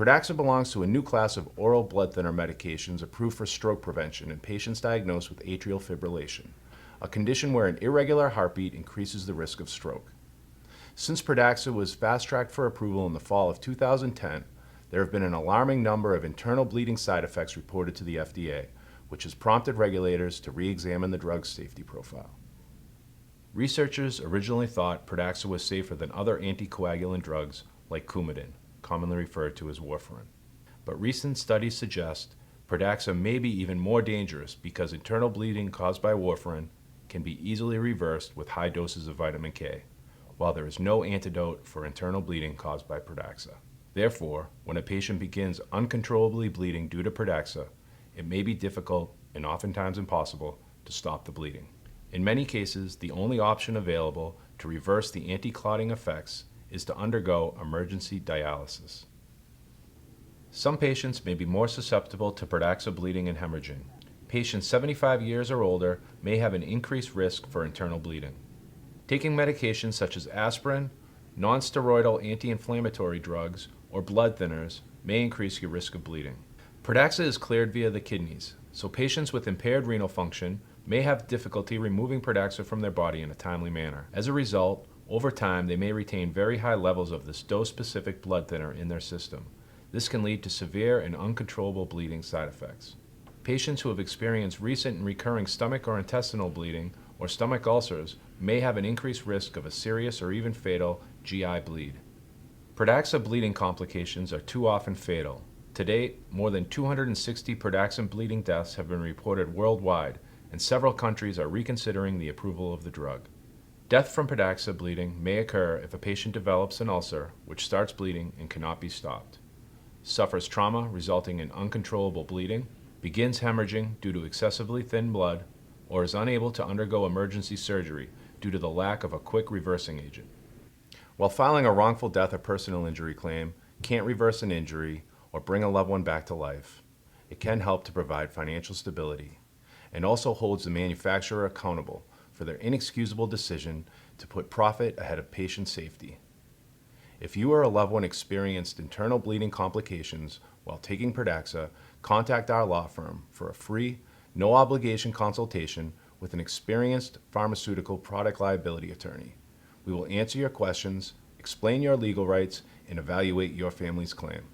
Pradaxa belongs to a new class of oral blood thinner medications approved for stroke prevention in patients diagnosed with atrial fibrillation, a condition where an irregular heartbeat increases the risk of stroke. Since Pradaxa was fast-tracked for approval in the fall of 2010, there have been an alarming number of internal bleeding side effects reported to the FDA, which has prompted regulators to re-examine the drug's safety profile. Researchers originally thought Pradaxa was safer than other anticoagulant drugs like Coumadin, commonly referred to as Warfarin. But recent studies suggest Pradaxa may be even more dangerous because internal bleeding caused by Warfarin can be easily reversed with high doses of vitamin K, while there is no antidote for internal bleeding caused by Pradaxa. Therefore, when a patient begins uncontrollably bleeding due to Pradaxa, it may be difficult and oftentimes impossible to stop the bleeding. In many cases, the only option available to reverse the anti-clotting effects is to undergo emergency dialysis. Some patients may be more susceptible to Pradaxa bleeding and hemorrhaging. Patients 75 years or older may have an increased risk for internal bleeding. Taking medications such as aspirin, non-steroidal anti-inflammatory drugs, or blood thinners may increase your risk of bleeding. Pradaxa is cleared via the kidneys, so patients with impaired renal function may have difficulty removing Pradaxa from their body in a timely manner. As a result, over time, they may retain very high levels of this dose-specific blood thinner in their system. This can lead to severe and uncontrollable bleeding side effects. Patients who have experienced recent and recurring stomach or intestinal bleeding or stomach ulcers may have an increased risk of a serious or even fatal GI bleed. Pradaxa bleeding complications are too often fatal. To date, more than 260 Pradaxa bleeding deaths have been reported worldwide, and several countries are reconsidering the approval of the drug. Death from Pradaxa bleeding may occur if a patient develops an ulcer which starts bleeding and cannot be stopped, suffers trauma resulting in uncontrollable bleeding, begins hemorrhaging due to excessively thin blood, or is unable to undergo emergency surgery due to the lack of a quick reversing agent. While filing a wrongful death or personal injury claim can't reverse an injury or bring a loved one back to life, it can help to provide financial stability and also holds the manufacturer accountable for their inexcusable decision to put profit ahead of patient safety. If you or a loved one experienced internal bleeding complications while taking Pradaxa, contact our law firm for a free, no-obligation consultation with an experienced pharmaceutical product liability attorney. We will answer your questions, explain your legal rights, and evaluate your family's claim.